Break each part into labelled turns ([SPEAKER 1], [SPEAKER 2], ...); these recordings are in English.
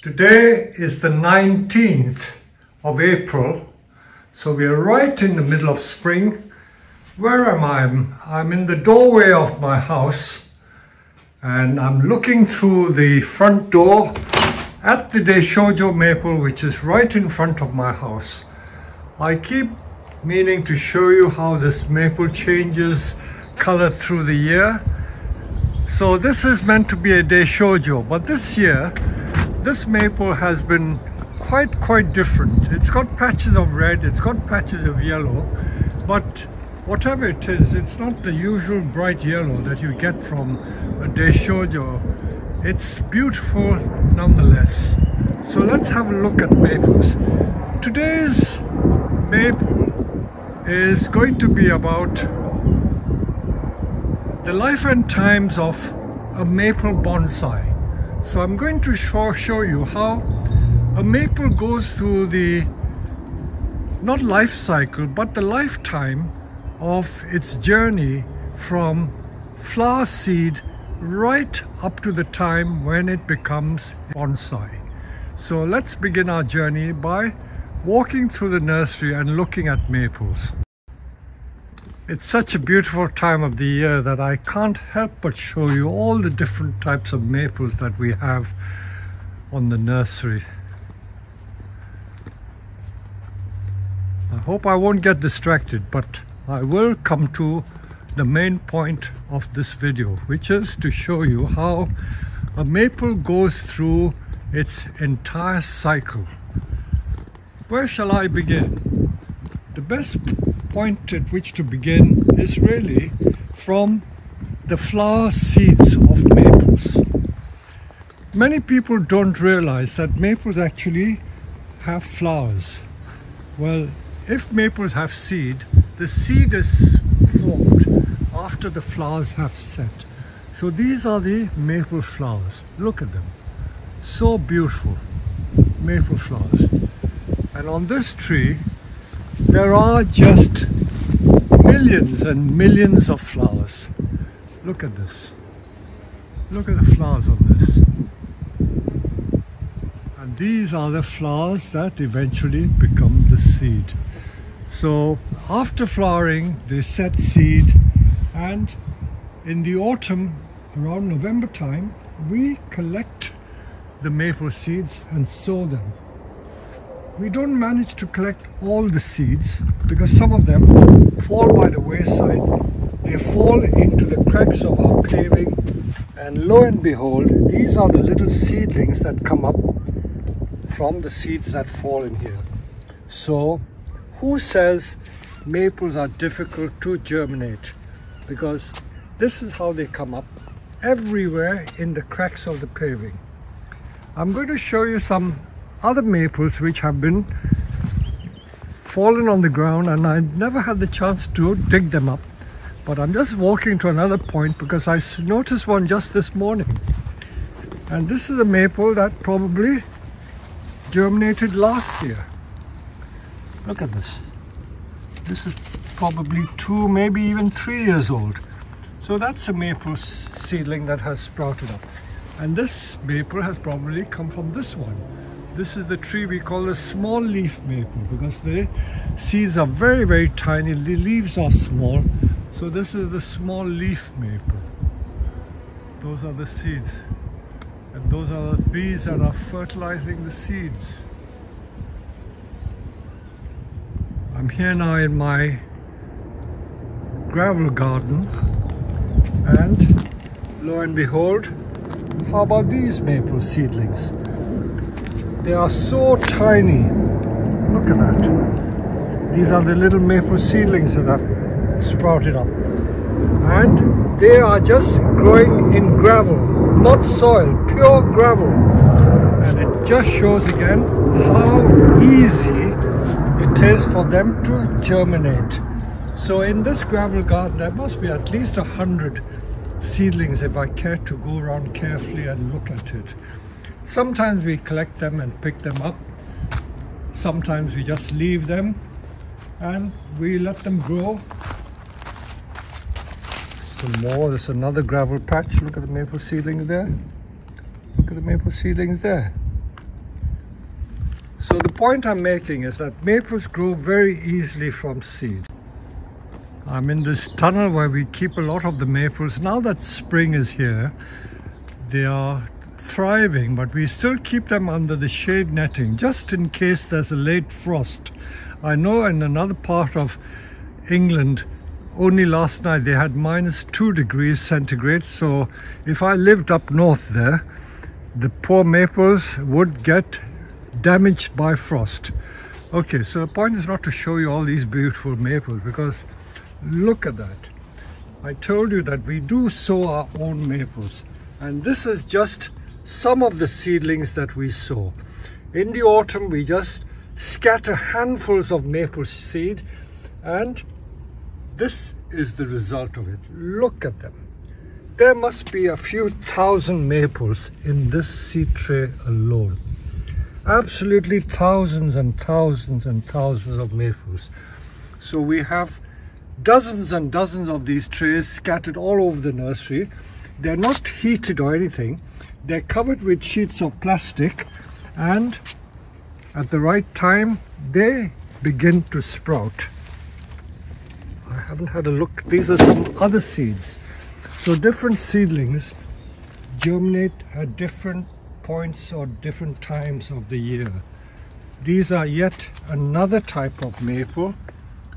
[SPEAKER 1] Today is the 19th of April, so we are right in the middle of spring. Where am I? I'm in the doorway of my house and I'm looking through the front door at the Deishojo maple, which is right in front of my house. I keep meaning to show you how this maple changes color through the year. So this is meant to be a Deishojo, but this year this maple has been quite different. It's got patches of red, it's got patches of yellow, but whatever it is, it's not the usual bright yellow that you get from a Deishojo. It's beautiful nonetheless. So let's have a look at maples. Today's maple is going to be about the life and times of a maple bonsai. So I'm going to show you how a maple goes through the, not life cycle, but the lifetime of its journey from flower seed right up to the time when it becomes bonsai. So let's begin our journey by walking through the nursery and looking at maples. It's such a beautiful time of the year that I can't help but show you all the different types of maples that we have on the nursery. I hope I won't get distracted, but I will come to the main point of this video, which is to show you how a maple goes through its entire cycle. Where shall I begin? The best point at which to begin is really from the flower seeds of maples. Many people don't realize that maples actually have flowers. Well, if maples have seed, the seed is formed after the flowers have set. So these are the maple flowers. Look at them. So beautiful. Maple flowers. And on this tree, there are just millions and millions of flowers. Look at this. Look at the flowers on this. And these are the flowers that eventually become the seed. So after flowering, they set seed, and in the autumn, around November time, we collect the maple seeds and sow them. We don't manage to collect all the seeds because some of them fall by the wayside. They fall into the cracks of our paving, and lo and behold, these are the little seedlings that come up from the seeds that fall in here. So who says maples are difficult to germinate? Because this is how they come up, everywhere in the cracks of the paving. I'm going to show you some other maples which have been fallen on the ground, and I never had the chance to dig them up, but I'm just walking to another point because I noticed one just this morning. And this is a maple that probably germinated last year. Look at this. This is probably 2, maybe even 3 years old. So that's a maple seedling that has sprouted up. And this maple has probably come from this one. This is the tree we call the small leaf maple because the seeds are very tiny, the leaves are small. So this is the small leaf maple. Those are the seeds. And those are the bees that are fertilizing the seeds. I'm here now in my gravel garden, and lo and behold, how about these maple seedlings? They are so tiny. Look at that. These are the little maple seedlings that have sprouted up. And they are just growing in gravel, not soil, pure gravel. And it just shows again how easy it is for them to germinate. So in this gravel garden, there must be at least 100 seedlings if I care to go around carefully and look at it. Sometimes we collect them and pick them up. Sometimes we just leave them and we let them grow. Some more. There's another gravel patch. Look at the maple seedlings there. Look at the maple seedlings there. So the point I'm making is that maples grow very easily from seed. I'm in this tunnel where we keep a lot of the maples. Now that spring is here, they are thriving, but we still keep them under the shade netting just in case there's a late frost. I know in another part of England, only last night they had -2 degrees centigrade, so if I lived up north there, the poor maples would get damaged by frost. Okay, so the point is not to show you all these beautiful maples, because look at that. I told you that we do sow our own maples, and this is just some of the seedlings that we sow. In the autumn we just scatter handfuls of maple seed, and this is the result of it. Look at them. There must be a few thousand maples in this seed tray alone. Absolutely thousands and thousands and thousands of maples. So we have dozens and dozens of these trays scattered all over the nursery. They're not heated or anything. They're covered with sheets of plastic, and at the right time they begin to sprout. I haven't had a look. These are some other seeds. So different seedlings germinate at different points or different times of the year. These are yet another type of maple,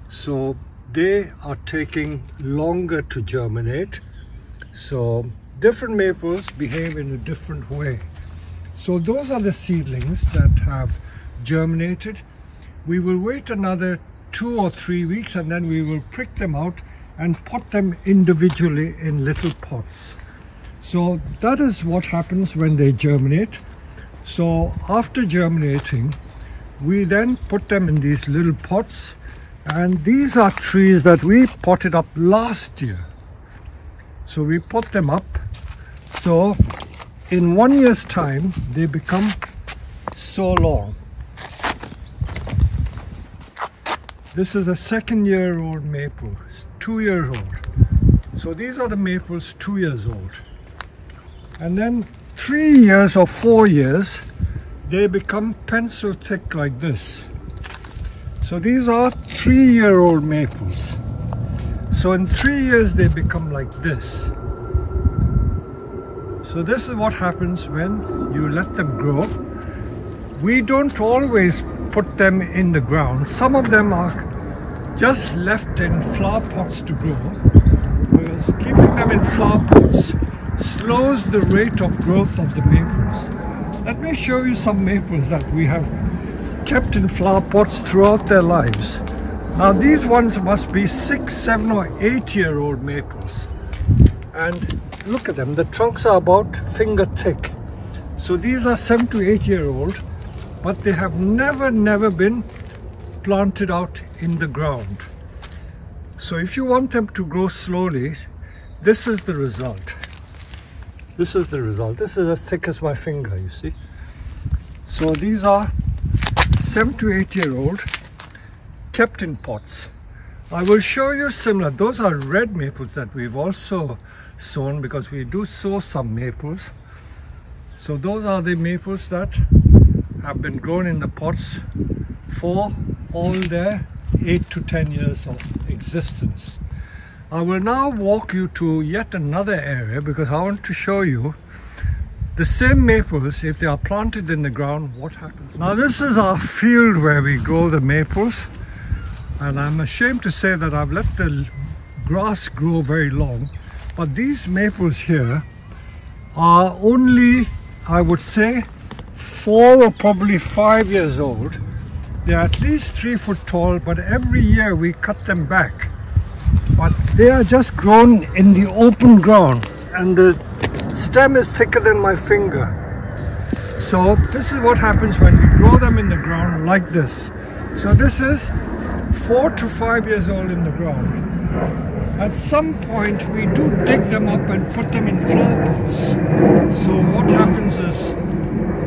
[SPEAKER 1] so they are taking longer to germinate. So different maples behave in a different way. So those are the seedlings that have germinated. We will wait another 2 or 3 weeks, and then we will prick them out and pot them individually in little pots. So that is what happens when they germinate. So after germinating, we then put them in these little pots, and these are trees that we potted up last year. So we pot them up. So in 1 year's time, they become so long. This is a 2nd-year-old maple, 2 years old. So these are the maples 2 years old. And then 3 years or 4 years, they become pencil thick like this. So these are 3-year-old maples. So in 3 years, they become like this. So this is what happens when you let them grow. We don't always put them in the ground. Some of them are just left in flower pots to grow, because keeping them in flower pots slows the rate of growth of the maples. Let me show you some maples that we have kept in flower pots throughout their lives. Now these ones must be 6, 7 or 8-year-old maples, and look at them. The trunks are about finger thick. So these are 7 to 8-year-old, but they have never been planted out in the ground. So if you want them to grow slowly, this is the result. This is the result. This is as thick as my finger, you see. So these are 7 to 8-year-old, kept in pots. I will show you similar. Those are red maples that we've also sown, because we do sow some maples. So those are the maples that have been grown in the pots for all their 8 to 10 years of existence. I will now walk you to yet another area, because I want to show you the same maples, if they are planted in the ground, what happens. Now this is our field where we grow the maples, and I'm ashamed to say that I've let the grass grow very long, but these maples here are only, I would say, 4 or probably 5 years old. They're at least 3 foot tall, but every year we cut them back. But they are just grown in the open ground, and the stem is thicker than my finger. So this is what happens when we grow them in the ground like this. So this is 4 to 5 years old in the ground. At some point we do dig them up and put them in flower pots. So what happens is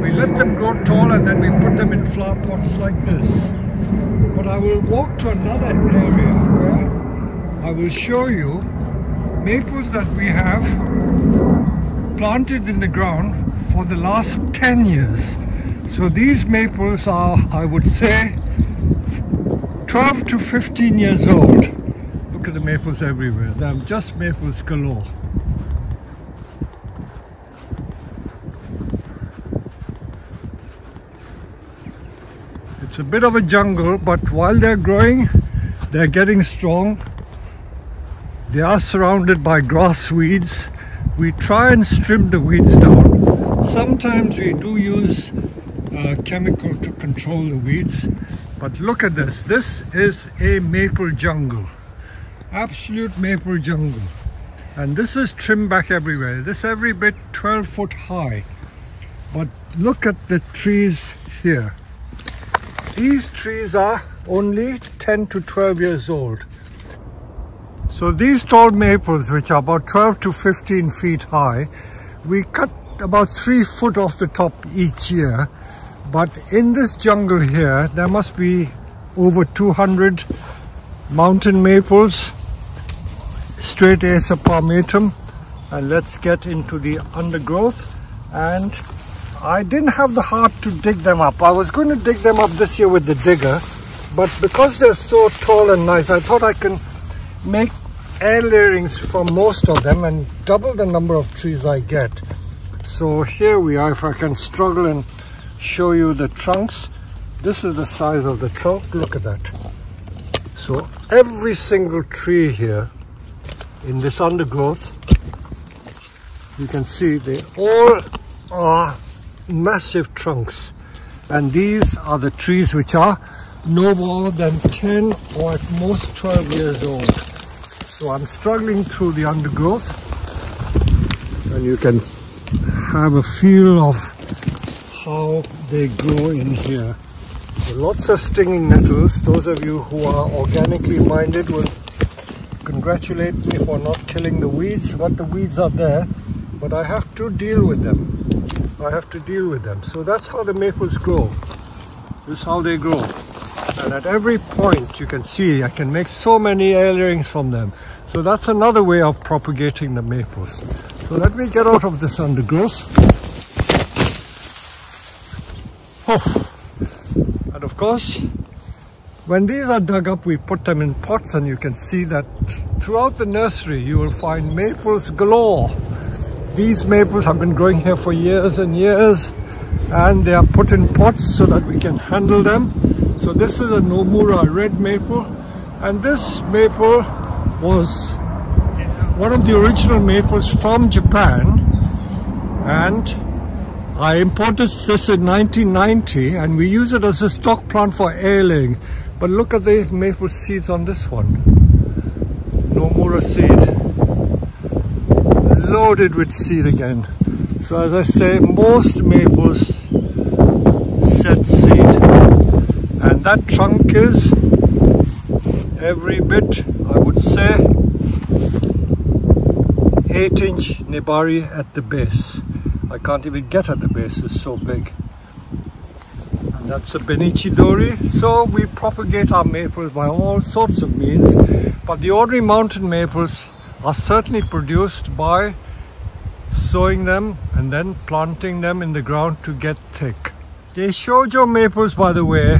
[SPEAKER 1] we let them grow tall, and then we put them in flower pots like this. But I will walk to another area where I will show you maples that we have planted in the ground for the last 10 years. So these maples are, I would say, 12 to 15 years old. Look at the maples everywhere. They're just maples galore. It's a bit of a jungle, but while they're growing, they're getting strong. They are surrounded by grass weeds. We try and strip the weeds down. Sometimes we do use chemical to control the weeds. But look at this. This is a maple jungle. Absolute maple jungle. And this is trimmed back everywhere. This every bit 12 foot high. But look at the trees here. These trees are only 10 to 12 years old. So these tall maples, which are about 12 to 15 feet high, we cut about 3 foot off the top each year. But in this jungle here, there must be over 200 mountain maples, straight Acer palmatum. And let's get into the undergrowth. And I didn't have the heart to dig them up. I was going to dig them up this year with the digger, but because they're so tall and nice, I thought I can make air layerings from most of them and double the number of trees I get. So here we are. If I can struggle and show you the trunks. This is the size of the trunk. Look at that. So every single tree here in this undergrowth, you can see they all are massive trunks, and these are the trees which are no more than 10 or at most 12 years old. So I'm struggling through the undergrowth, and you can have a feel of how they grow in here. So lots of stinging nettles. Those of you who are organically minded will congratulate me for not killing the weeds, but the weeds are there, but I have to deal with them. So that's how the maples grow. This is how they grow. And at every point you can see I can make so many air layerings from them. So that's another way of propagating the maples. So let me get out of this undergrowth. And of course, when these are dug up, we put them in pots, and you can see that throughout the nursery you will find maples galore. These maples have been growing here for years and years, and they are put in pots so that we can handle them. So this is a Nomura red maple, and this maple was one of the original maples from Japan, and I imported this in 1990, and we use it as a stock plant for air layering. But look at the maple seeds on this one. Nomura seed. Loaded with seed again. So as I say, most maples set seed, and that trunk is every bit, I would say, 8-inch nibari at the base. I can't even get at the base, it's so big. And that's a Benichi Dori. So we propagate our maples by all sorts of means, but the ordinary mountain maples are certainly produced by sowing them and then planting them in the ground to get thick. The shoujo maples, by the way,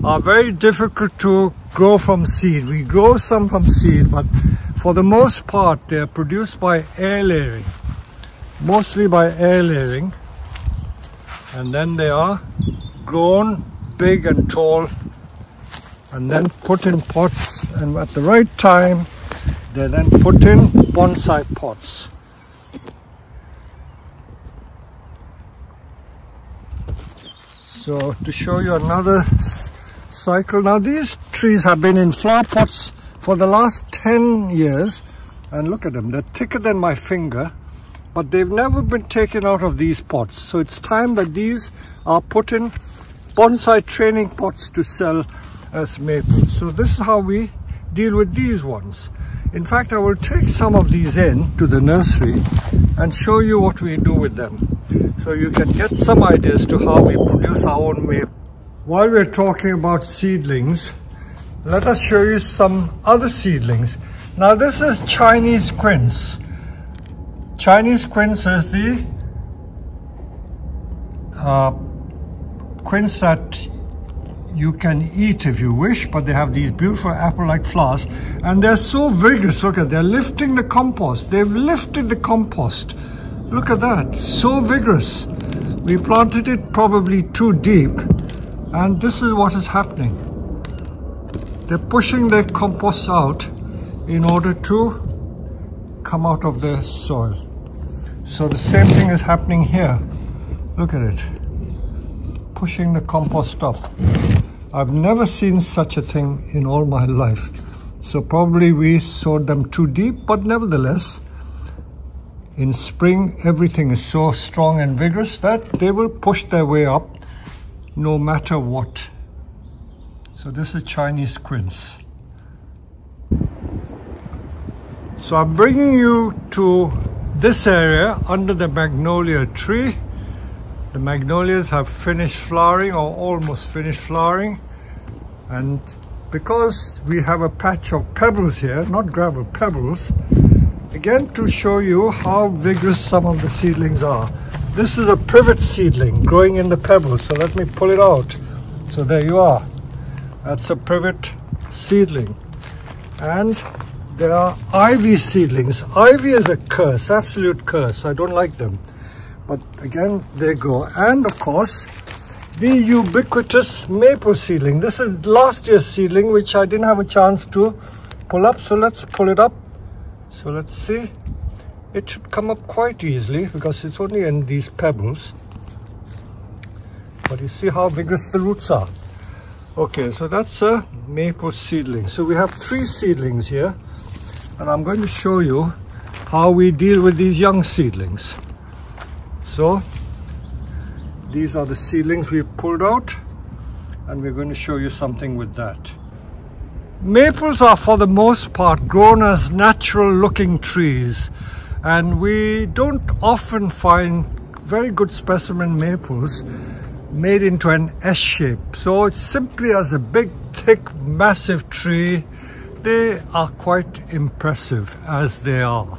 [SPEAKER 1] are very difficult to grow from seed. We grow some from seed, but for the most part they are produced by air layering, mostly by air layering, and then they are grown big and tall and then put in pots, and at the right time they're then put in bonsai pots. So to show you another cycle, now these trees have been in flower pots for the last 10 years, and look at them, they're thicker than my finger, but they've never been taken out of these pots. So it's time that these are put in bonsai training pots to sell as maples. So this is how we deal with these ones. In fact, I will take some of these in to the nursery and show you what we do with them, so you can get some ideas to how we produce our own maple. While we're talking about seedlings, let us show you some other seedlings. Now this is Chinese quince. Chinese quince is the quince that you can eat if you wish, but they have these beautiful apple-like flowers, and they're so vigorous. Look at, they're lifting the compost. They've lifted the compost. Look at that, so vigorous. We planted it probably too deep, and this is what is happening. They're pushing their compost out in order to come out of the soil. So the same thing is happening here. Look at it, pushing the compost up. I've never seen such a thing in all my life. So probably we sowed them too deep, but nevertheless, in spring, everything is so strong and vigorous that they will push their way up no matter what. So this is Chinese quince. So I'm bringing you to this area under the magnolia tree. The magnolias have finished flowering, or almost finished flowering, and because we have a patch of pebbles here, not gravel, pebbles, again to show you how vigorous some of the seedlings are. This is a privet seedling growing in the pebbles, so let me pull it out. So there you are. That's a privet seedling. And there are ivy seedlings. Ivy is a curse, absolute curse. I don't like them. But again, they go. And of course, the ubiquitous maple seedling. This is last year's seedling, which I didn't have a chance to pull up. So let's pull it up. So let's see. It should come up quite easily because it's only in these pebbles. But you see how vigorous the roots are. Okay, so that's a maple seedling. So we have 3 seedlings here. And I'm going to show you how we deal with these young seedlings. So these are the seedlings we pulled out, and we're going to show you something with that. Maples are for the most part grown as natural looking trees, and we don't often find very good specimen maples made into an S shape. So it's simply as a big, thick, massive tree. They are quite impressive as they are.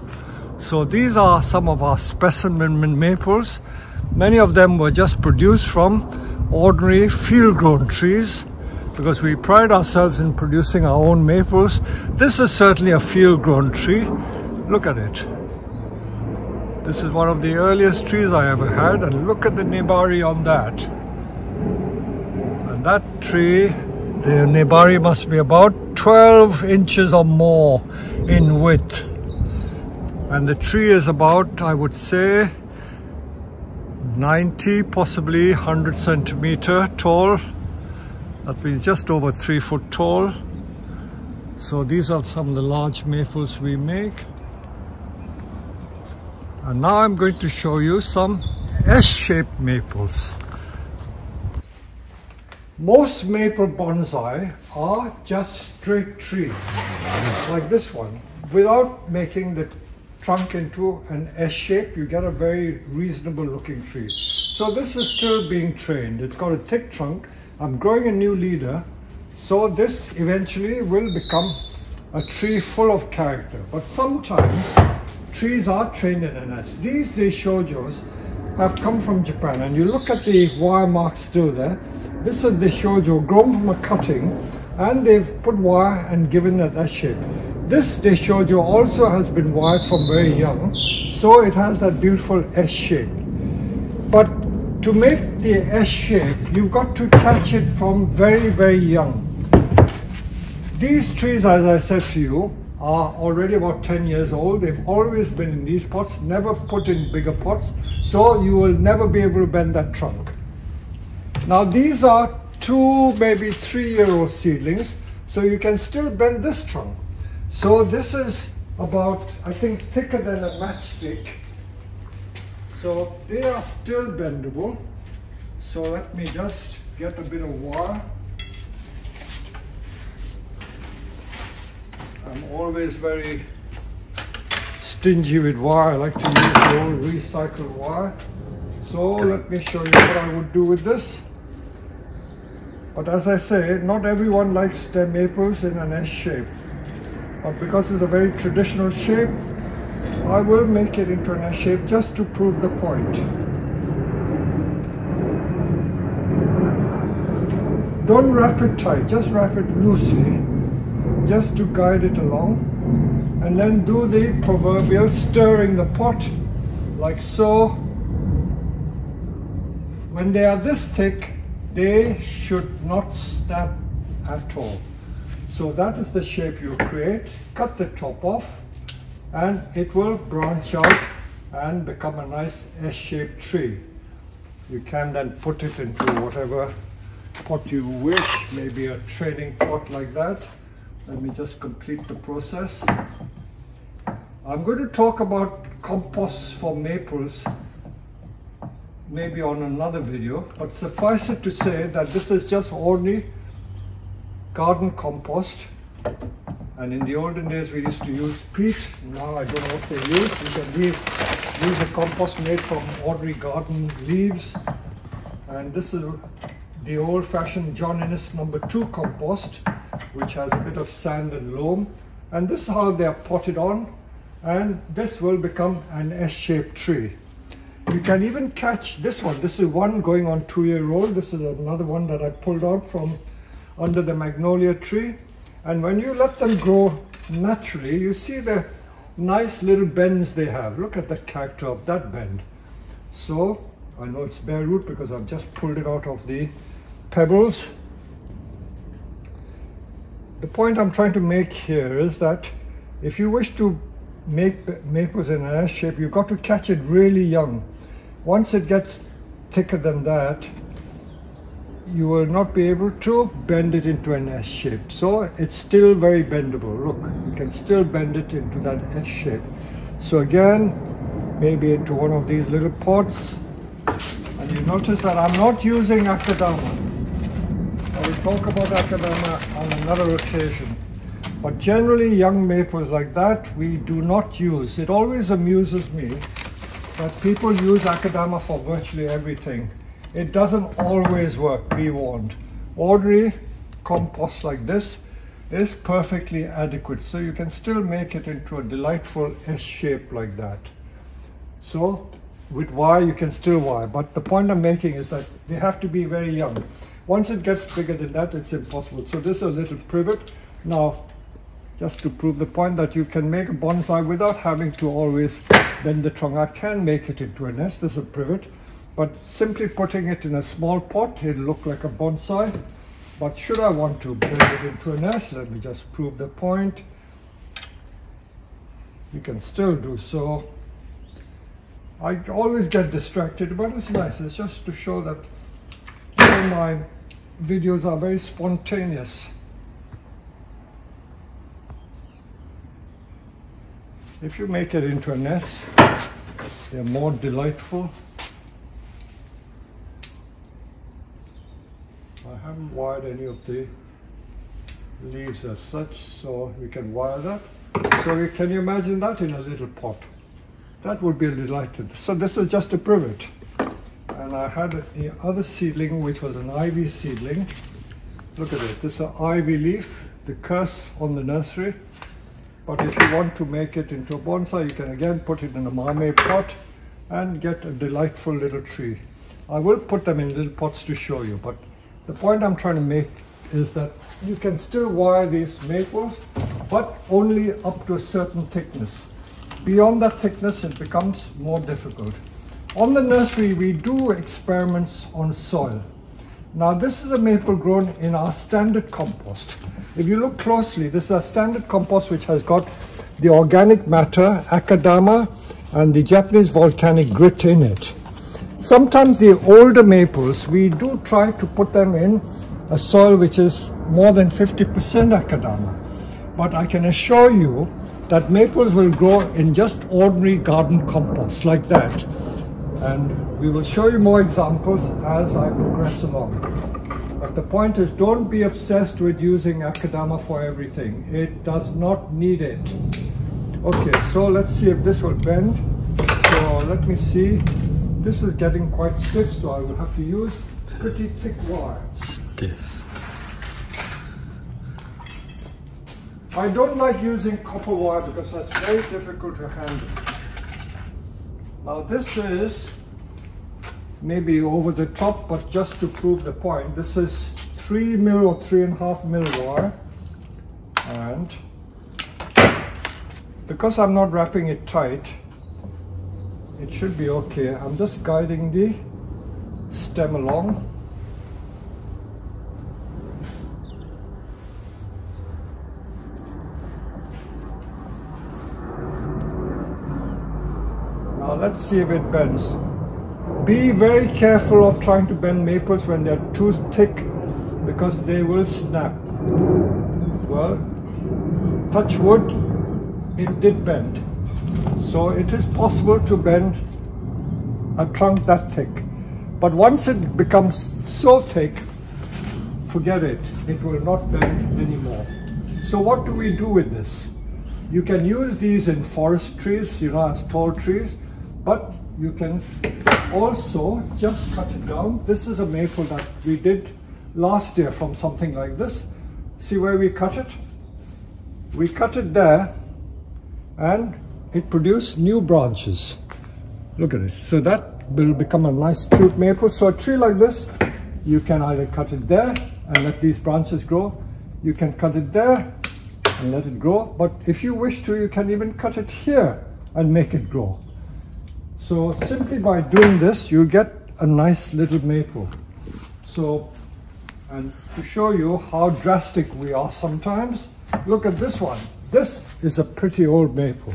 [SPEAKER 1] So these are some of our specimen maples. Many of them were just produced from ordinary field-grown trees because we pride ourselves in producing our own maples. This is certainly a field-grown tree. Look at it. This is one of the earliest trees I ever had, and look at the nebari on that. And that tree, the nebari must be about 12 inches or more in width. And the tree is about, I would say, 90, possibly 100 centimeter tall. That means just over 3 foot tall. So these are some of the large maples we make. And now I'm going to show you some S-shaped maples. Most maple bonsai are just straight trees, like this one. Without making the trunk into an S shape, you get a very reasonable looking tree. So this is still being trained. It's got a thick trunk. I'm growing a new leader, so this eventually will become a tree full of character. But sometimes trees are trained in an S. These Deishojos have come from Japan, and you look at the wire marks still there. This is the Deishojo grown from a cutting, and they've put wire and given it that shape. This Deishojo also has been wired from very young, so it has that beautiful S shape. But to make the S shape, you've got to catch it from very, very young. These trees, as I said to you, are already about 10 years old. They've always been in these pots, never put in bigger pots, so you will never be able to bend that trunk. Now these are 2, maybe 3-year-old seedlings, so you can still bend this trunk. So this is about, I think, thicker than a matchstick. So they are still bendable. So let me just get a bit of wire. I'm always very stingy with wire. I like to use the old recycled wire. So let me show you what I would do with this. But as I say, not everyone likes their maples in an S shape. But because it's a very traditional shape, I will make it into an S shape just to prove the point. Don't wrap it tight, just wrap it loosely, just to guide it along. And then do the proverbial stirring the pot, like so. When they are this thick, they should not snap at all. So that is the shape you create. Cut the top off and it will branch out and become a nice S-shaped tree. You can then put it into whatever pot you wish, maybe a trading pot like that. Let me just complete the process. I'm going to talk about compost for maples maybe on another video, but suffice it to say that this is just ordinary garden compost. And in the olden days we used to use peat. Now I don't know what they use. You can use a compost made from ordinary garden leaves. And this is the old-fashioned John Innes #2 compost, which has a bit of sand and loam. And this is how they are potted on, and this will become an S-shaped tree. You can even catch this one. This is one going on 2-year-old. This is another one that I pulled out from under the magnolia tree. And when you let them grow naturally, you see the nice little bends they have. Look at the character of that bend. So I know it's bare root because I've just pulled it out of the pebbles. The point I'm trying to make here is that if you wish to make maples in an S shape, you've got to catch it really young. Once it gets thicker than that, you will not be able to bend it into an S shape. So it's still very bendable. Look, you can still bend it into that S shape. So again, maybe into one of these little pots. And you notice that I'm not using akadama. I will talk about akadama on another occasion. But generally young maples like that we do not use. It always amuses me that people use akadama for virtually everything. It doesn't always work, be warned. Ordinary compost like this is perfectly adequate. So you can still make it into a delightful S shape like that. So with wire you can still wire. But the point I'm making is that they have to be very young. Once it gets bigger than that, it's impossible. So this is a little privet. Now, just to prove the point that you can make a bonsai without having to always bend the trunk. I can make it into a nest. This is a privet. But simply putting it in a small pot, it'll look like a bonsai. But should I want to bend it into a nest, let me just prove the point. You can still do so. I always get distracted, but it's nice. It's just to show that all my videos are very spontaneous. If you make it into a nest, they're more delightful. I haven't wired any of the leaves as such, so we can wire that. So can you imagine that in a little pot? That would be a delight. So this is just a privet. And I had the other seedling, which was an ivy seedling. Look at it, this is an ivy leaf, the curse on the nursery. But if you want to make it into a bonsai, you can again put it in a marmite pot and get a delightful little tree. I will put them in little pots to show you, but the point I'm trying to make is that you can still wire these maples, but only up to a certain thickness. Beyond that thickness, it becomes more difficult. On the nursery, we do experiments on soil. Now, this is a maple grown in our standard compost. If you look closely, this is a standard compost which has got the organic matter, akadama, and the Japanese volcanic grit in it. Sometimes the older maples, we do try to put them in a soil which is more than 50% akadama. But I can assure you that maples will grow in just ordinary garden compost like that. And we will show you more examples as I progress along. But the point is, don't be obsessed with using akadama for everything. It does not need it. Okay, so let's see if this will bend. So let me see. This is getting quite stiff, so I will have to use pretty thick wire.
[SPEAKER 2] Stiff.
[SPEAKER 1] I don't like using copper wire because that's very difficult to handle. Now this is maybe over the top, but just to prove the point, this is 3 mil or 3.5 mil wire, and because I'm not wrapping it tight, it should be okay. I'm just guiding the stem along. Now let's see if it bends. Be very careful of trying to bend maples when they're too thick, because they will snap. Well, touch wood, it did bend. So it is possible to bend a trunk that thick. But once it becomes so thick, forget it. It will not bend anymore. So what do we do with this? You can use these in forest trees, you know, as tall trees, but you can also just cut it down. This is a maple that we did last year from something like this. See where we cut it? We cut it there and it produced new branches. Look at it. So that will become a nice cute maple. So a tree like this, you can either cut it there and let these branches grow. You can cut it there and let it grow. But if you wish to, you can even cut it here and make it grow. So simply by doing this, you get a nice little maple. So, and to show you how drastic we are sometimes, look at this one. This is a pretty old maple.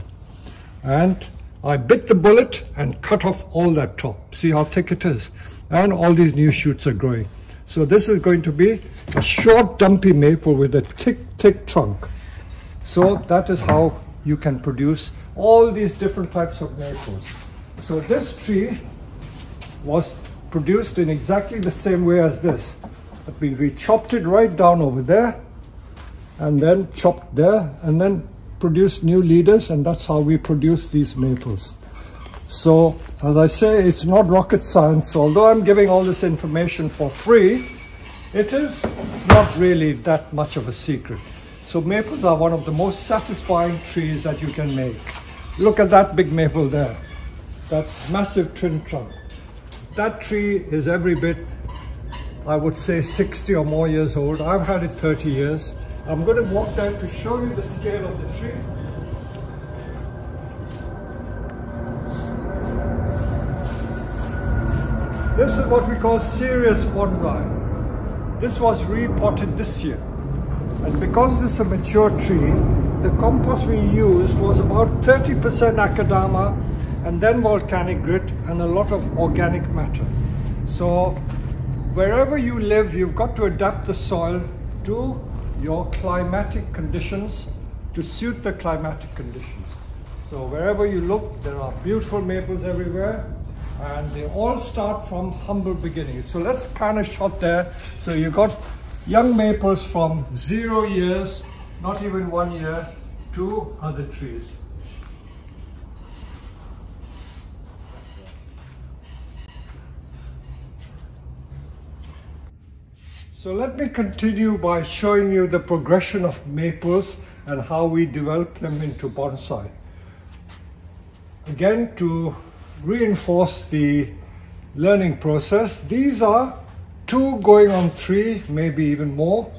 [SPEAKER 1] And I bit the bullet and cut off all that top. See how thick it is? And all these new shoots are growing. So this is going to be a short, dumpy maple with a thick trunk. So that is how you can produce all these different types of maples. So this tree was produced in exactly the same way as this. That means we chopped it right down over there and then chopped there and then produced new leaders, and that's how we produce these maples. So as I say, it's not rocket science. Although I'm giving all this information for free, it is not really that much of a secret. So maples are one of the most satisfying trees that you can make. Look at that big maple there. That massive twin trunk. That tree is every bit, I would say, 60 or more years old. I've had it 30 years. I'm going to walk there to show you the scale of the tree. This is what we call serious bonsai. This was repotted this year. And because this is a mature tree, the compost we used was about 30% akadama, and then volcanic grit and a lot of organic matter. So wherever you live, you've got to adapt the soil to your climatic conditions, to suit the climatic conditions. So wherever you look, there are beautiful maples everywhere, and they all start from humble beginnings. So let's pan a shot there. So you've got young maples from 0 years, not even 1 year, to other trees. So let me continue by showing you the progression of maples and how we develop them into bonsai. Again, to reinforce the learning process, these are 2 going on 3, maybe even more,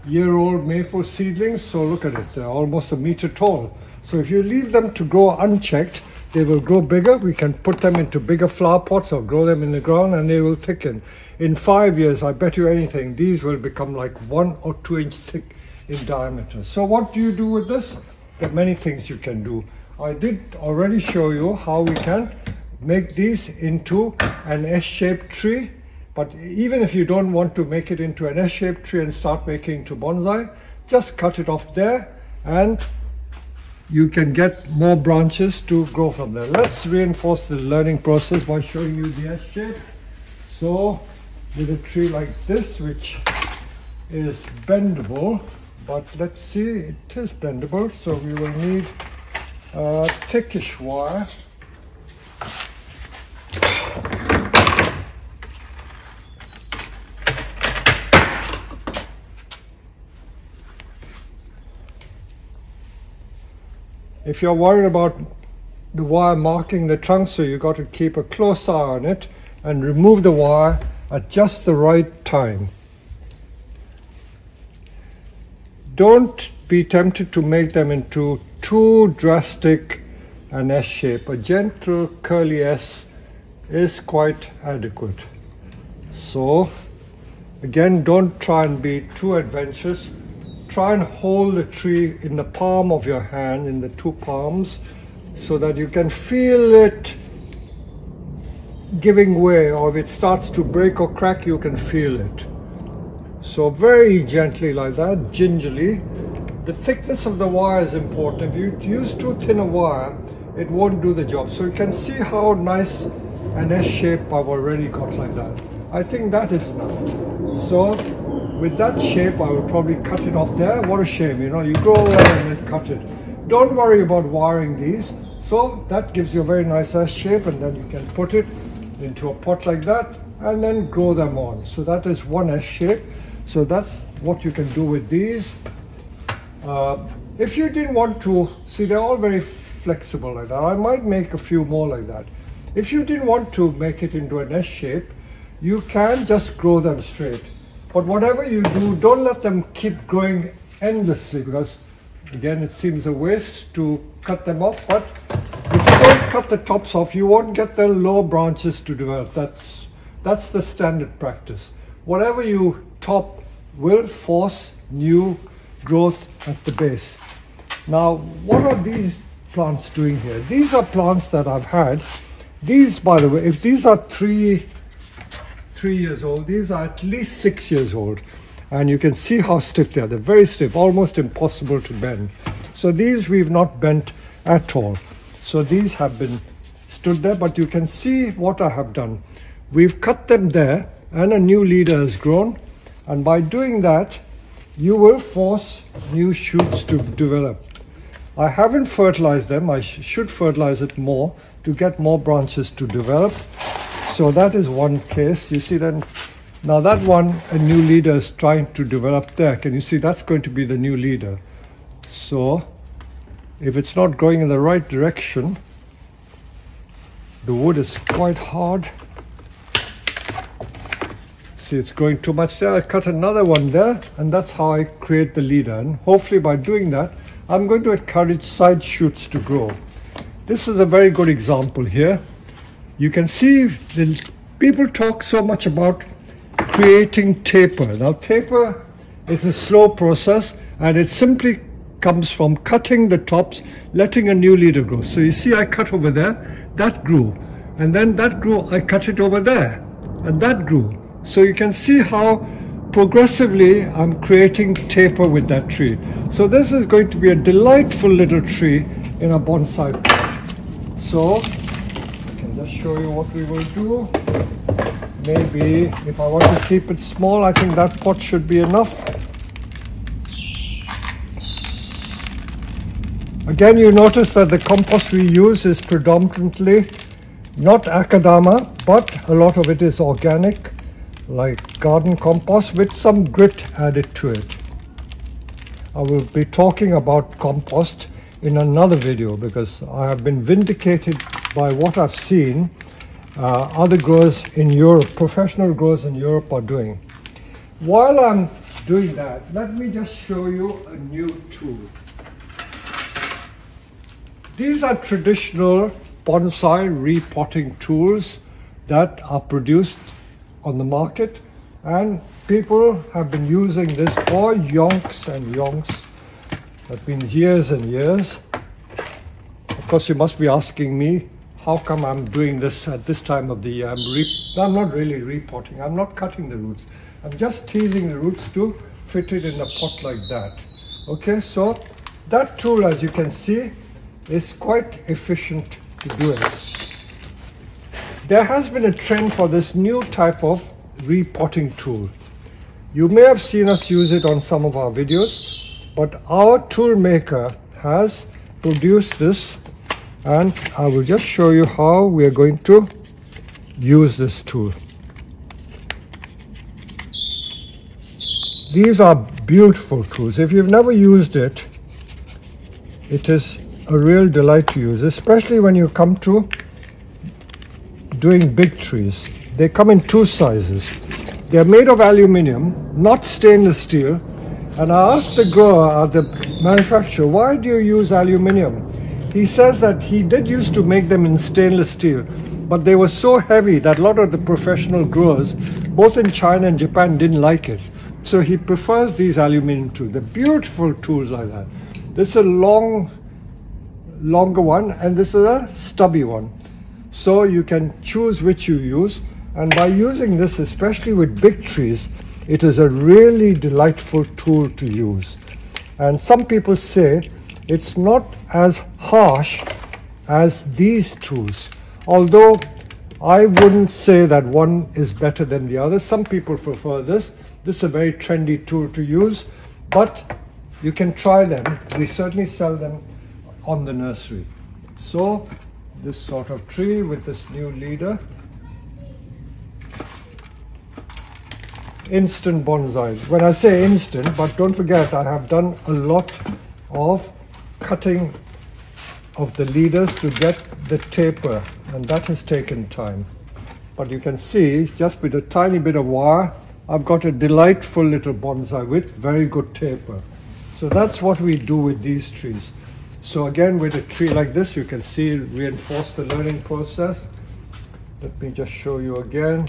[SPEAKER 1] year-old maple seedlings. So look at it, they're almost a meter tall. So if you leave them to grow unchecked, they will grow bigger. We can put them into bigger flower pots or grow them in the ground and they will thicken. In 5 years, I bet you anything, these will become like 1 or 2 inch thick in diameter. So what do you do with this? There are many things you can do. I did already show you how we can make these into an S-shaped tree. But even if you don't want to make it into an S-shaped tree and start making into bonsai, just cut it off there and you can get more branches to grow from there. Let's reinforce the learning process by showing you the S shape. So with a tree like this, which is bendable, but let's see, it is bendable, so we will need a thickish wire. If you're worried about the wire marking the trunk, so you've got to keep a close eye on it and remove the wire at just the right time. don't be tempted to make them into too drastic an S shape. A gentle curly S is quite adequate. So again, don't try and be too adventurous. Try and hold the tree in the palm of your hand, in the two palms, so that you can feel it giving way, or if it starts to break or crack, you can feel it. So very gently like that, gingerly. The thickness of the wire is important. If you use too thin a wire, it won't do the job. So you can see how nice an S shape I've already got like that. I think that is enough. So with that shape, I will probably cut it off there. What a shame, you know, you go over and then cut it. Don't worry about wiring these. So that gives you a very nice S shape, and then you can put it into a pot like that and then grow them on. So that is one S shape. So that's what you can do with these. If you didn't want to, see, they're all very flexible like that. I might make a few more like that. If you didn't want to make it into an S shape, you can just grow them straight. But whatever you do, don't let them keep growing endlessly, because again, it seems a waste to cut them off. But if you don't cut the tops off, you won't get the low branches to develop. That's the standard practice. Whatever you top will force new growth at the base. Now, what are these plants doing here? These are plants that I've had. These, by the way, if these are three years old, these are at least 6 years old. And you can see how stiff they are. They're very stiff, almost impossible to bend. So these we've not bent at all. So these have been stood there, but you can see what I have done. We've cut them there, and a new leader has grown. And by doing that, you will force new shoots to develop. I haven't fertilized them. I should fertilize it more to get more branches to develop. So that is one case. You see then, now that one, a new leader is trying to develop there. Can you see that's going to be the new leader? So if it's not going in the right direction, the wood is quite hard. See, it's growing too much there. I cut another one there, and that's how I create the leader. And hopefully by doing that, I'm going to encourage side shoots to grow. This is a very good example here. You can see people talk so much about creating taper. Now, taper is a slow process, and it simply comes from cutting the tops, letting a new leader grow. So you see, I cut over there, that grew, and then that grew, I cut it over there, and that grew. So you can see how progressively I'm creating taper with that tree. So this is going to be a delightful little tree in a bonsai pot. So I can just show you what we will do. Maybe if I want to keep it small, I think that pot should be enough. Again, you notice that the compost we use is predominantly not akadama, but a lot of it is organic, like garden compost with some grit added to it. I will be talking about compost in another video, because I have been vindicated by what I've seen other growers in Europe, professional growers in Europe are doing. While I'm doing that, let me just show you a new tool. These are traditional bonsai repotting tools that are produced on the market, and people have been using this for yonks and yonks. That means years and years. Of course, you must be asking me, how come I'm doing this at this time of the year? I'm not really repotting. I'm not cutting the roots. I'm just teasing the roots to fit it in a pot like that. Okay, so that tool, as you can see, is quite efficient to do it. There has been a trend for this new type of repotting tool. You may have seen us use it on some of our videos, but our tool maker has produced this, and I will just show you how we are going to use this tool. These are beautiful tools. If you've never used it, it is a real delight to use, especially when you come to doing big trees. They come in two sizes. They're made of aluminium, not stainless steel, And I asked the grower, the manufacturer, why do you use aluminium? He says that he did used to make them in stainless steel, but they were so heavy that a lot of the professional growers, both in China and Japan, didn't like it. So he prefers these aluminium tools. They're beautiful tools like that. This is a longer one, and this is a stubby one. So you can choose which you use. And by using this, especially with big trees, it is a really delightful tool to use. And some people say it's not as harsh as these tools. Although I wouldn't say that one is better than the other. Some people prefer this. This is a very trendy tool to use, but you can try them. We certainly sell them on the nursery. So this sort of tree with this new leader. Instant bonsai. When I say instant, but don't forget, I have done a lot of cutting of the leaders to get the taper, and that has taken time. But you can see, just with a tiny bit of wire, I've got a delightful little bonsai with very good taper. So that's what we do with these trees. So again, with a tree like this, you can see reinforce the learning process. Let me just show you again.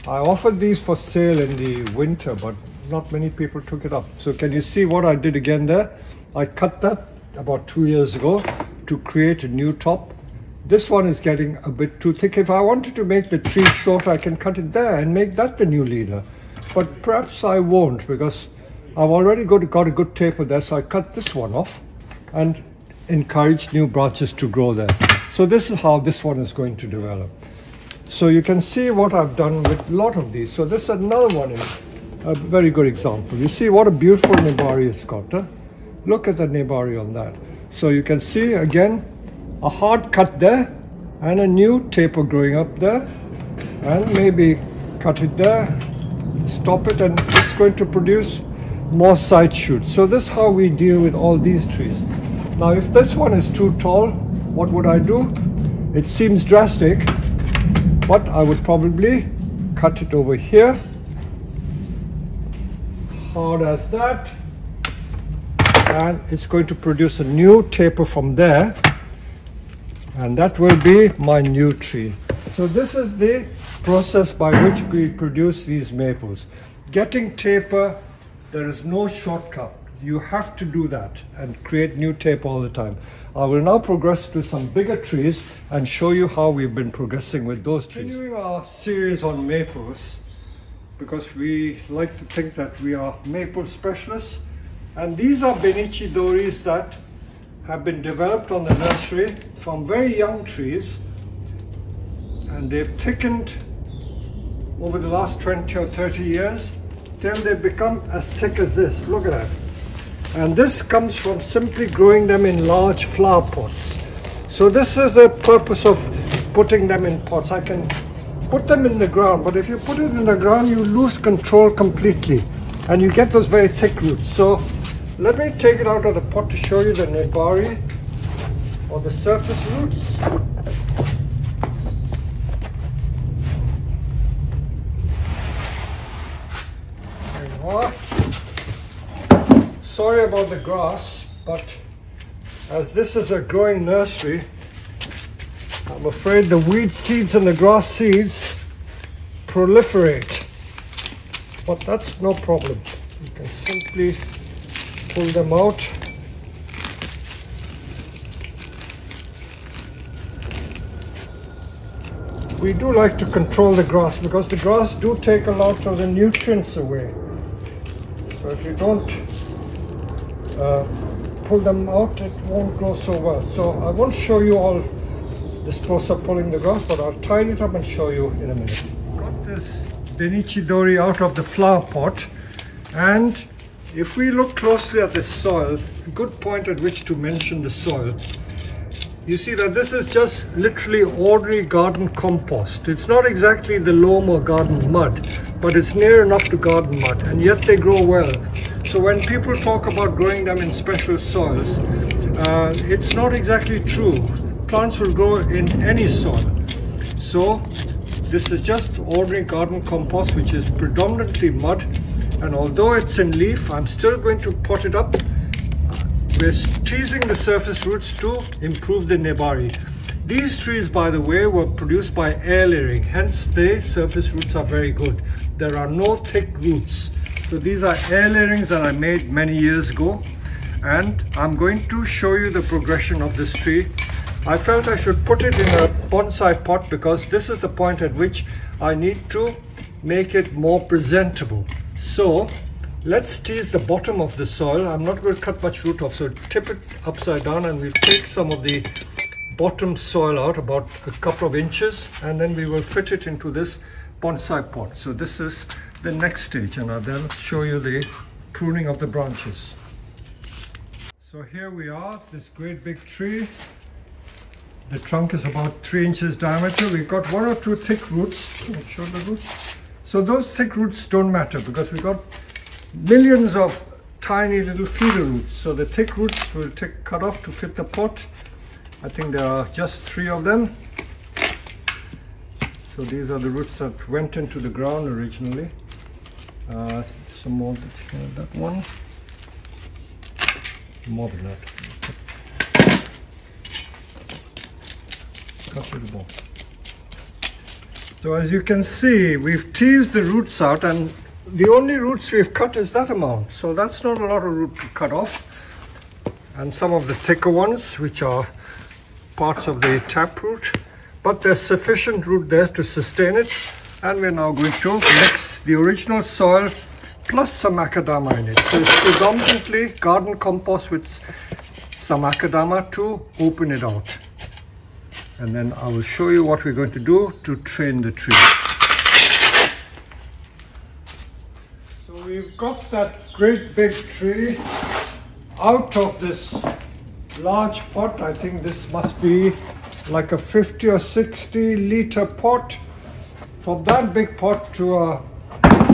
[SPEAKER 1] I offered these for sale in the winter, but not many people took it up. So can you see what I did again there? I cut that about 2 years ago to create a new top. This one is getting a bit too thick. If I wanted to make the tree short, I can cut it there and make that the new leader. But perhaps I won't, because I've already got a good taper there. So I cut this one off and encourage new branches to grow there. So this is how this one is going to develop. So you can see what I've done with a lot of these. So this is another one, a very good example. You see what a beautiful nebari it's got. Huh? Look at the nebari on that. So you can see again a hard cut there and a new taper growing up there, and maybe cut it there, stop it, and it's going to produce more side shoots. So this is how we deal with all these trees. Now if this one is too tall, what would I do? It seems drastic, but I would probably cut it over here, hard as that, and it's going to produce a new taper from there, and that will be my new tree. So this is the process by which we produce these maples. Getting taper, there is no shortcut. You have to do that and create new taper all the time. I will now progress to some bigger trees and show you how we've been progressing with those trees. Continuing our series on maples, because we like to think that we are maple specialists, and these are Benichi doris that have been developed on the nursery from very young trees, and they've thickened over the last 20 or 30 years till they've become as thick as this. Look at that. And this comes from simply growing them in large flower pots. So this is the purpose of putting them in pots. I can put them in the ground, but if you put it in the ground, you lose control completely and you get those very thick roots. So let me take it out of the pot to show you the nebari, or the surface roots. There you are. Sorry about the grass, but as this is a growing nursery, I'm afraid the weed seeds and the grass seeds proliferate. But that's no problem. You can simply pull them out. We do like to control the grass because the grass do take a lot of the nutrients away. So if you don't pull them out, it won't grow so well. So I won't show you all this process of pulling the grass, but I'll tidy it up and show you in a minute. Got this Benichi dori out of the flower pot, and if we look closely at this soil, a good point at which to mention the soil, you see that this is just literally ordinary garden compost. It's not exactly the loam or garden mud, but it's near enough to garden mud, and yet they grow well. So when people talk about growing them in special soils, it's not exactly true. Plants will grow in any soil. So this is just ordinary garden compost, which is predominantly mud, and although it's in leaf, I'm still going to pot it up. We're teasing the surface roots to improve the nebari. These trees, by the way, were produced by air layering, hence the surface roots are very good. There are no thick roots. So these are air layerings that I made many years ago, and I'm going to show you the progression of this tree. I felt I should put it in a bonsai pot because this is the point at which I need to make it more presentable. So let's tease the bottom of the soil. I'm not going to cut much root off, so tip it upside down and we'll take some of the bottom soil out, about a couple of inches, and then we will fit it into this bonsai pot. So this is the next stage, and I'll then show you the pruning of the branches. So here we are, this great big tree. The trunk is about 3 inches diameter. We've got 1 or 2 thick roots. Can I show the roots? So those thick roots don't matter because we've got millions of tiny little feeder roots. So the thick roots will cut off to fit the pot. I think there are just 3 of them. So these are the roots that went into the ground originally. Some more, that one. More than that. So as you can see, we've teased the roots out, and the only roots we've cut is that amount. So that's not a lot of root to cut off. And some of the thicker ones, which are parts of the taproot, but there's sufficient root there to sustain it. And we're now going to mix the original soil plus some macadamia in it. So it's predominantly garden compost with some macadamia to open it out. And then I will show you what we're going to do to train the tree. So we've got that great big tree out of this large pot. I think this must be like a 50 or 60 liter pot. From that big pot to a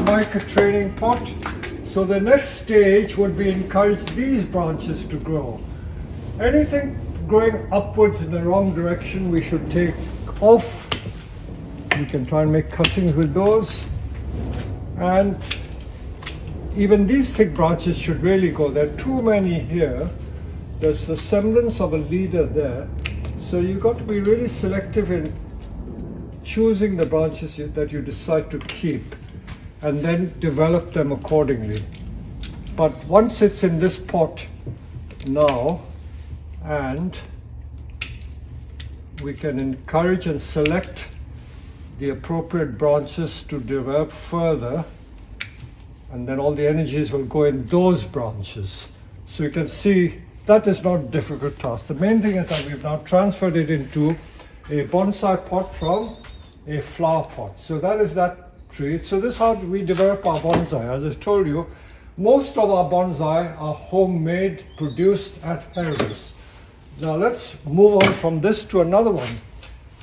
[SPEAKER 1] micro training pot. So the next stage would be encourage these branches to grow. Anything growing upwards in the wrong direction we should take off. We can try and make cuttings with those, and even these thick branches should really go. There are too many here. There's the semblance of a leader there, so you've got to be really selective in choosing the branches that you decide to keep and then develop them accordingly. But once it's in this pot now, and we can encourage and select the appropriate branches to develop further, and then all the energies will go in those branches. So you can see that is not a difficult task. The main thing is that we've now transferred it into a bonsai pot from a flower pot. So that is that tree. So this is how we develop our bonsai. As I told you, most of our bonsai are homemade, produced at Herons. Now let's move on from this to another one.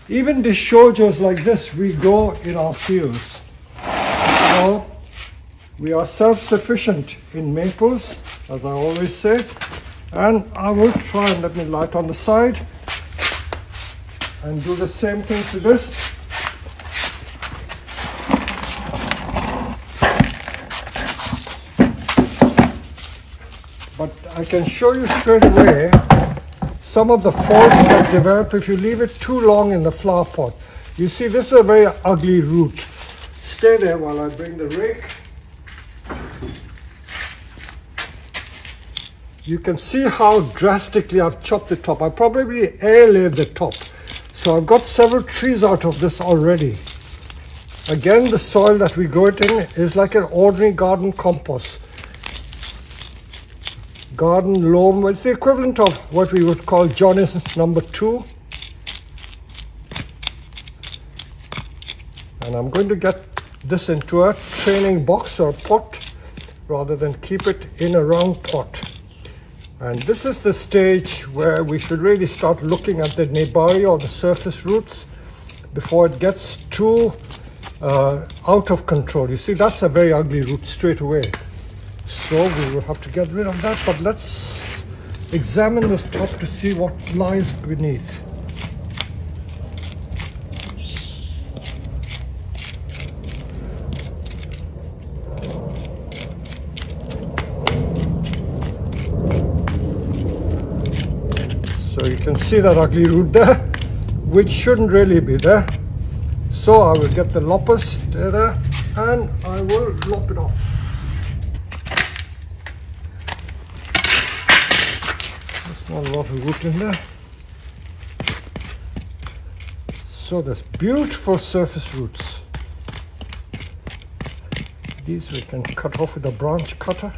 [SPEAKER 1] Even the shojos like this we grow in our fields. So we are self-sufficient in maples, as I always say. And I will try and let me light on the side and do the same thing to this. But I can show you straight away some of the faults that develop if you leave it too long in the flower pot. You see, this is a very ugly root. Stay there while I bring the rake. You can see how drastically I've chopped the top. I probably air laid the top. So I've got several trees out of this already. Again, the soil that we grow it in is like an ordinary garden compost. Garden loam, it's the equivalent of what we would call Johnny's number 2. And I'm going to get this into a training box or a pot rather than keep it in a round pot. And this is the stage where we should really start looking at the nebari or the surface roots before it gets too out of control. You see, that's a very ugly root straight away. So we will have to get rid of that, but let's examine this top to see what lies beneath. you can see that ugly root there, which shouldn't really be there. So I will get the loppers there and I will lop it off. There's not a lot of root in there. So there's beautiful surface roots. These we can cut off with a branch cutter.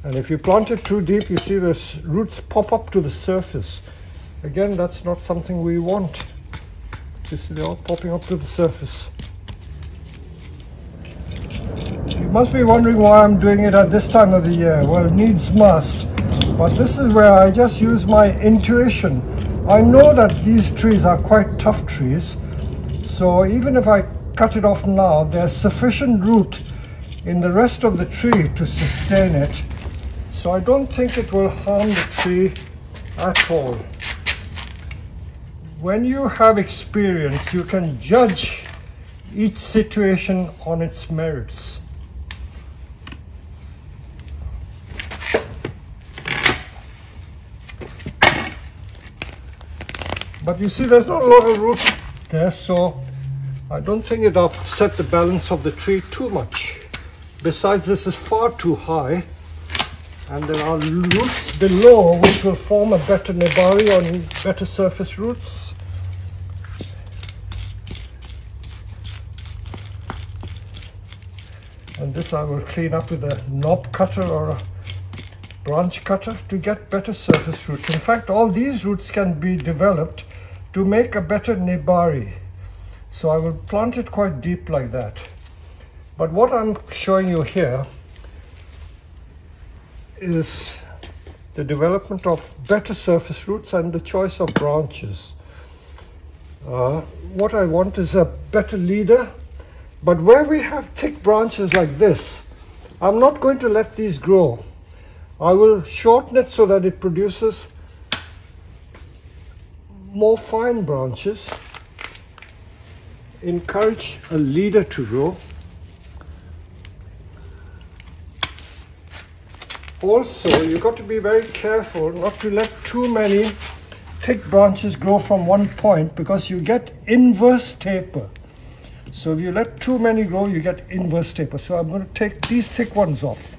[SPEAKER 1] And if you plant it too deep, you see the roots pop up to the surface. Again, that's not something we want. You see they're all popping up to the surface. You must be wondering why I'm doing it at this time of the year. Well, needs must. But this is where I just use my intuition. I know that these trees are quite tough trees. So even if I cut it off now, there's sufficient root in the rest of the tree to sustain it. So I don't think it will harm the tree at all. When you have experience, you can judge each situation on its merits. But you see, there's not a lot of root there, so I don't think it upset the balance of the tree too much. Besides, this is far too high. And there are roots below which will form a better nebari on better surface roots. And this I will clean up with a knob cutter or a branch cutter to get better surface roots. In fact, all these roots can be developed to make a better nebari. So I will plant it quite deep like that. But what I'm showing you here is the development of better surface roots and the choice of branches. What I want is a better leader, but where we have thick branches like this, I'm not going to let these grow. I will shorten it so that it produces more fine branches, encourage a leader to grow. Also, you've got to be very careful not to let too many thick branches grow from one point, because you get inverse taper. So if you let too many grow, you get inverse taper. So I'm going to take these thick ones off.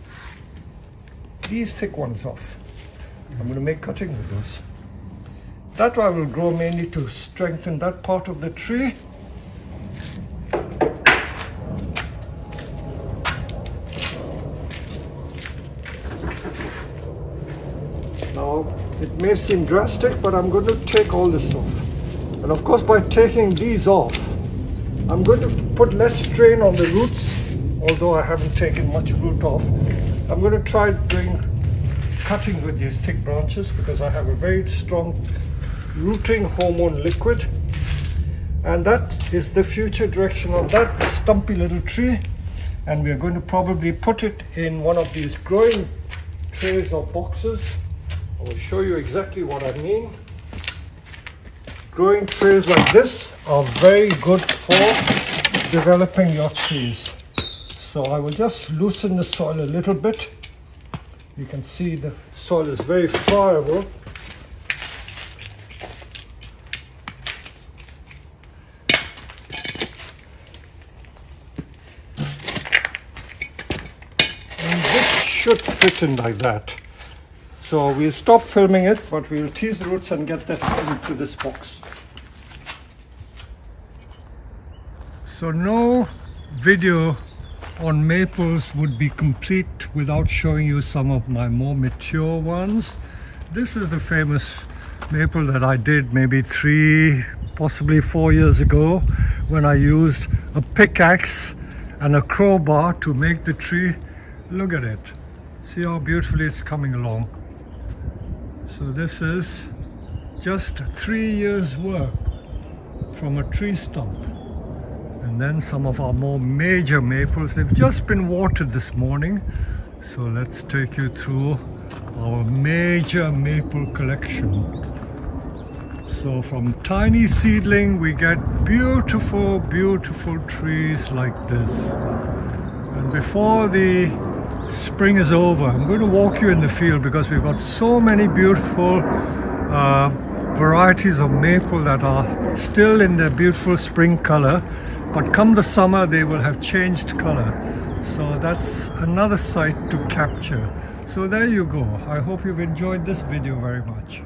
[SPEAKER 1] These thick ones off. I'm going to make cutting with those. That one will grow mainly to strengthen that part of the tree. Now, it may seem drastic, but I'm going to take all this off. And of course, by taking these off, I'm going to put less strain on the roots, although I haven't taken much root off. I'm going to try doing cutting with these thick branches because I have a very strong rooting hormone liquid. And that is the future direction of that stumpy little tree. And we are going to probably put it in one of these growing trays or boxes. I will show you exactly what I mean. Growing trays like this are very good for developing your trees. So I will just loosen the soil a little bit. You can see the soil is very friable. And this should fit in like that. So we'll stop filming it, but we'll tease the roots and get that into this box. So no video on maples would be complete without showing you some of my more mature ones. This is the famous maple that I did maybe 3, possibly 4 years ago, when I used a pickaxe and a crowbar to make the tree. Look at it. See how beautifully it's coming along. So this is just 3 years' work from a tree stump. And then some of our more major maples, they've just been watered this morning. So let's take you through our major maple collection. So from tiny seedling, we get beautiful, beautiful trees like this. And before the spring is over. I'm going to walk you in the field because we've got so many beautiful varieties of maple that are still in their beautiful spring color, but come the summer they will have changed color. So that's another sight to capture. So there you go. I hope you've enjoyed this video very much.